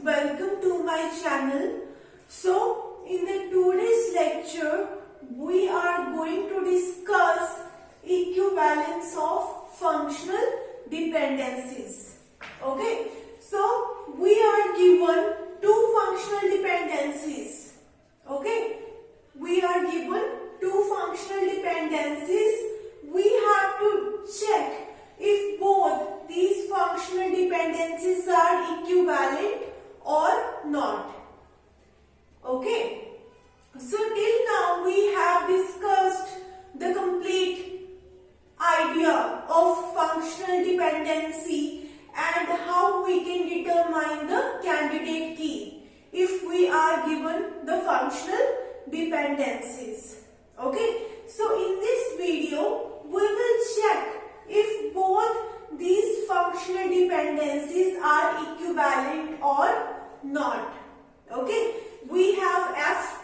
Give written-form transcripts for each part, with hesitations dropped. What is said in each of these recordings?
welcome to my channel. So in the today's lecture we are going to discuss equivalence of functional dependencies. Okay, so we are given two functional dependencies. Okay, we are given two functional dependencies. We have to check if both these functional dependencies are equivalent or not. Okay, so till now we have discussed the complete idea of functional dependency and how we can determine the candidate key if we are given the functional dependencies. Okay, so in this video we will check if both these functional dependencies are equivalent or not. Okay, we have F,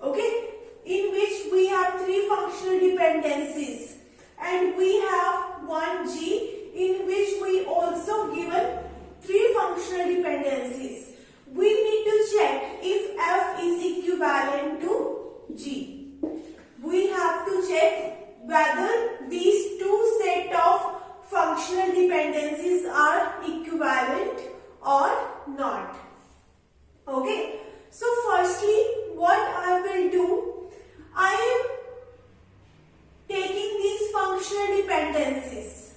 okay, in which we have three functional dependencies, and we have one G in which we also given three functional dependencies. We need to check if F is equivalent to G. We have to check whether these two set of functional dependencies are equivalent or not. Okay, so firstly what I will do, I am taking these functional dependencies.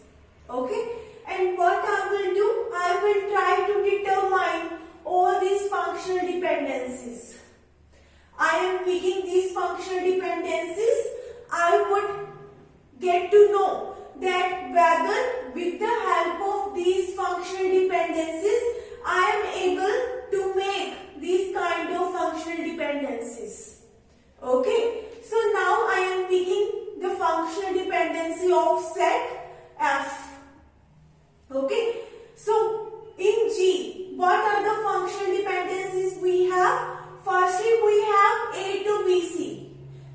Okay, and what I will do, I will try to determine all these functional dependencies. I am picking these functional dependencies. I would get to know that whether with the help of these functional dependencies I am able to make these kind of functional dependencies. Okay, so now I am picking the functional dependency of set F. Okay, so in G, what are the functional dependencies we have? Firstly, we have A to BC.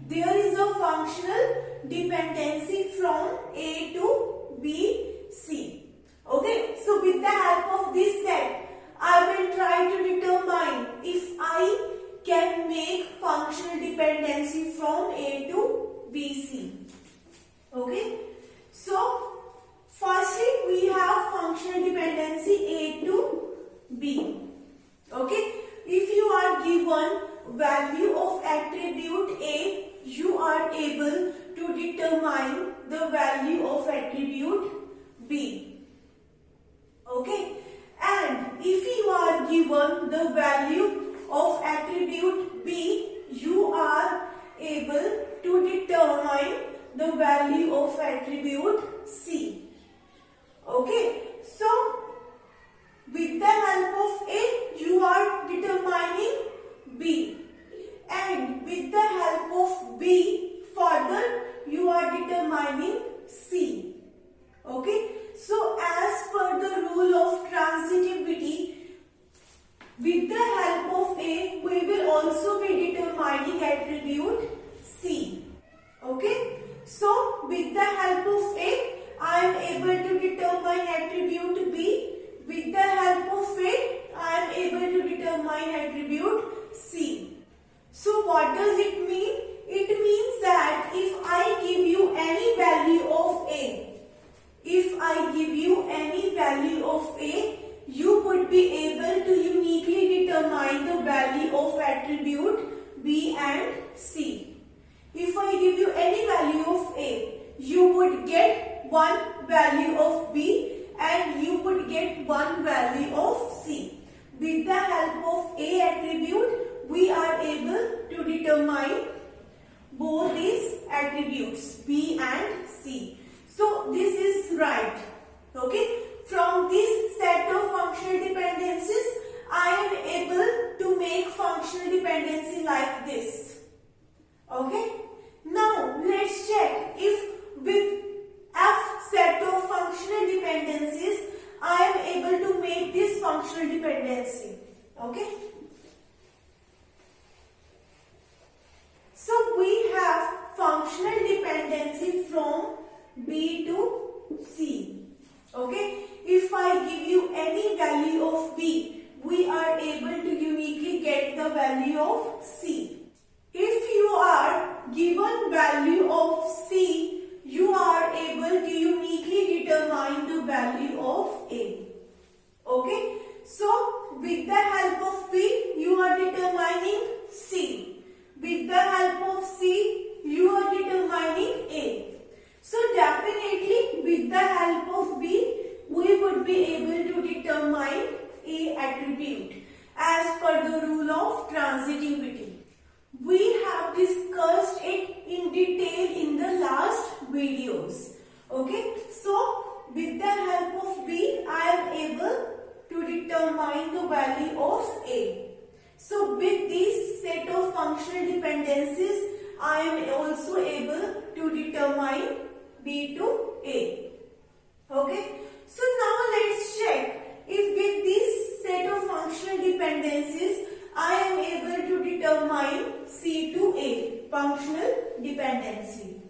There is a functional dependency from A to BC. Okay, so with the help of this set, I will try to determine if I can make functional dependency from A to BC. Okay, so firstly we have functional dependency A to B. Okay, if you are given value of attribute A, you are able to determine the value of attribute B. Okay, and if you are given the value of attribute B, you are able to determine the value of attribute C. Okay, so with the help of A, you are determining B, and with the help of B, further you are determining C. Okay, so as per the rule of transitivity, with the help of A, we will also be determining attribute C. Okay, so with the help of A, I am able to determine attribute B. With the help of A, I am able to determine attribute C. So what does it mean? It means that if I give you any value of A, if I give you any value of A, you would be able to uniquely determine the value of attribute B and C. If I give you any value of A, you would get one value of B and you would get one value of C. With the help of A attribute, we are able to determine both these attributes B and C. So this is right. Okay, from this set of functional dependencies, I am able to make functional dependency like this. Okay, now let's check if with F set of functional dependencies, I am able to make this functional dependency. Okay, so we have functional dependency from B to C. Okay, if I give you any value of B, we are able to uniquely get the value of C. If you are given value of C, you are able to uniquely determine the value of A. Okay? So, with the help of B, you are determining C. With the help of C, you are determining A. So, definitely with the help of B, we would be able to determine A attribute as per the rule of transitivity. We have discussed it in detail in the last videos. Okay, so with the help of B, I am able to determine the value of A. So with this set of functional dependencies, I am also able to determine B to A. Okay, so now let's check if with this set of functional dependencies, I am able to determine C to A, functional dependency.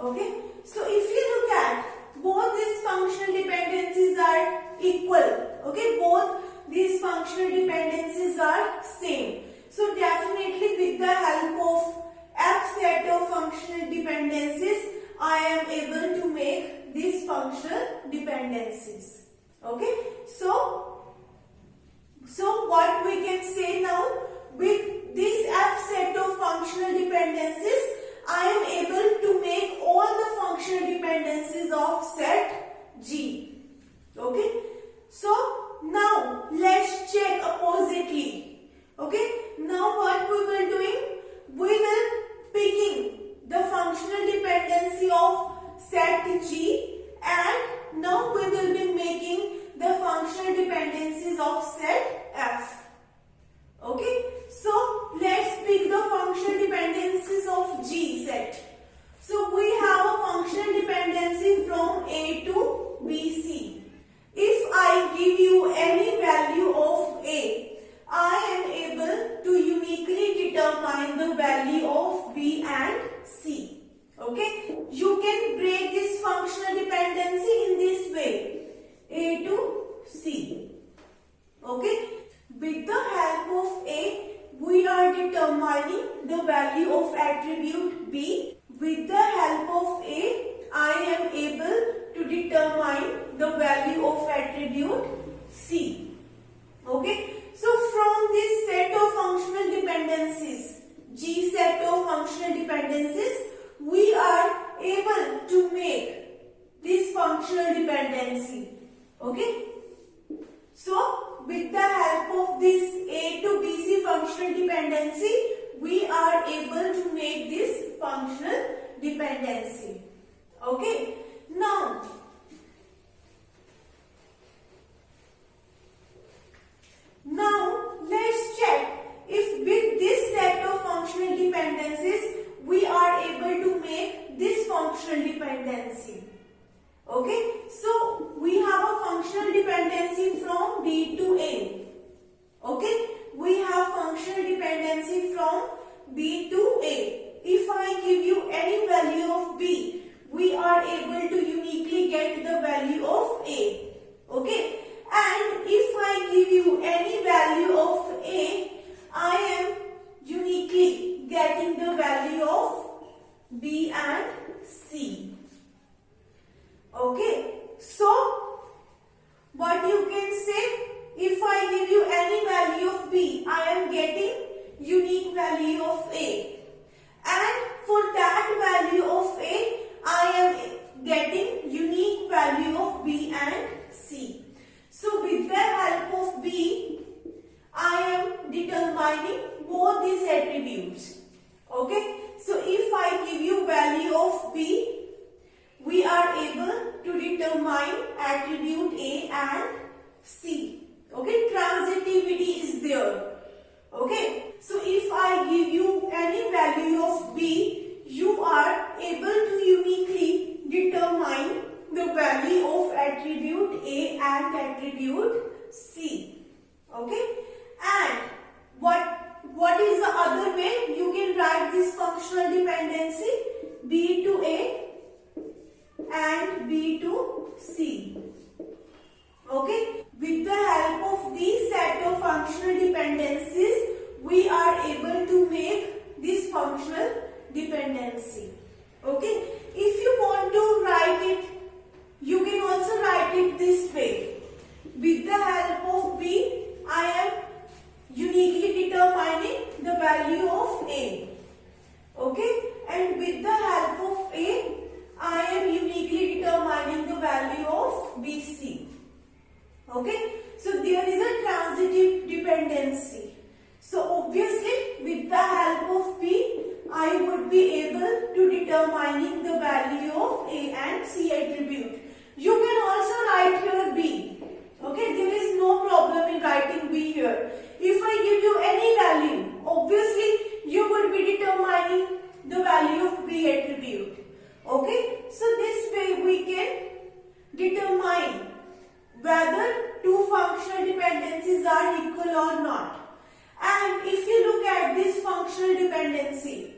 Okay, so if you look at both these functional dependencies are equal. Okay, both these functional dependencies are same. So definitely with the help of F set of functional dependencies, I am able to make these functional dependencies. Okay, so what we can say now, with this F set of functional dependencies, I am able to make all the functional dependencies of set G. Okay, so now let's check oppositely. Okay, now what we will doing, we will picking the functional dependency of set G, and now we will be making the functional dependencies of set F. Okay, so let's pick the functional dependencies of G set. So we have a functional dependency from A to BC. If I give you any value of A, I am able to uniquely determine the value of B and C. Okay, you can break this functional dependency in this way, A to C. Okay, with the help of A, we are determining the value of attribute B. With the help of A, I am able to determine the value of attribute C. Okay, so from this set of functional dependencies, G set of functional dependencies, we are able to make this functional dependency. Okay, so with the help of this A to BC functional dependency, we are able to make this functional dependency. Okay, now let's check if with this set of functional dependencies, we are able to make this functional dependency. Okay, so we have a functional dependency from B to A. Okay, we have functional dependency from B to A. If I give you any value of B, we are able to uniquely get dependency. So obviously with the help of P, I would be able to determining the value of A and C attribute. You can also write here B. Okay, there is no problem in writing B here. If I give you any value, obviously you would be determining the value of B attribute. Okay, so this way we can determine whether two functional dependencies are equal or not. And if you look at this functional dependency,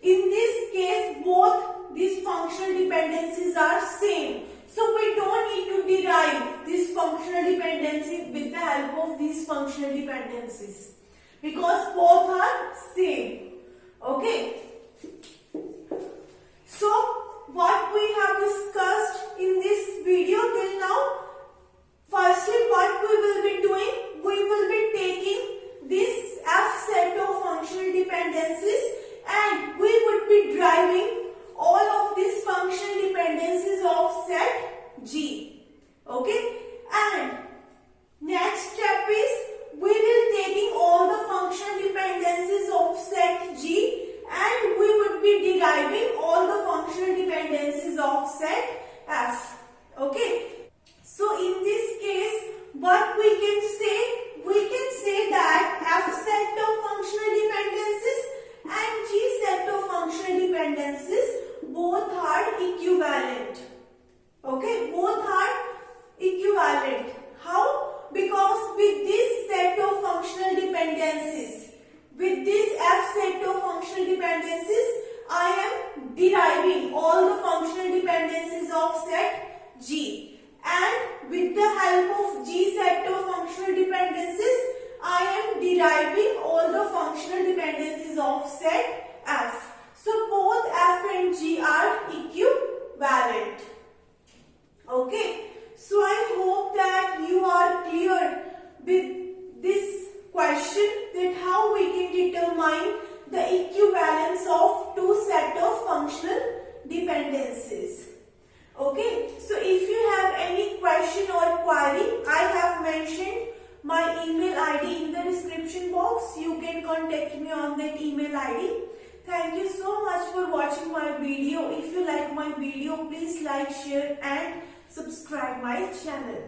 in this case both these functional dependencies are same. So we don't need to derive this functional dependency with the help of these functional dependencies because both are same. Okay. So what we have discussed in this video till now, firstly what we will be doing, we will be taking this F set of functional dependencies and we would be deriving all of these functional dependencies of set G. Okay, and next step is we will taking all the functional dependencies of set G and we would be deriving all the functional dependencies of set F. Okay, so in this case what we can say that F set of functional dependencies and G set of functional dependencies both are equivalent. Okay, both are equivalent. How? Because with this set of functional dependencies, with this F set of functional dependencies, I am deriving all the functional dependencies of set G. And with the help of G set of functional dependencies, I am deriving all the functional dependencies of set F. So both F and G are equivalent. Okay. So I hope that you are clear with this question that how we can determine the equivalence of two set of functional dependencies. Okay. So if you have any question or query, I have mentioned my email ID in the description box. You can contact me on that email ID. Thank you so much for watching my video. If you like my video, please like, share and subscribe my channel.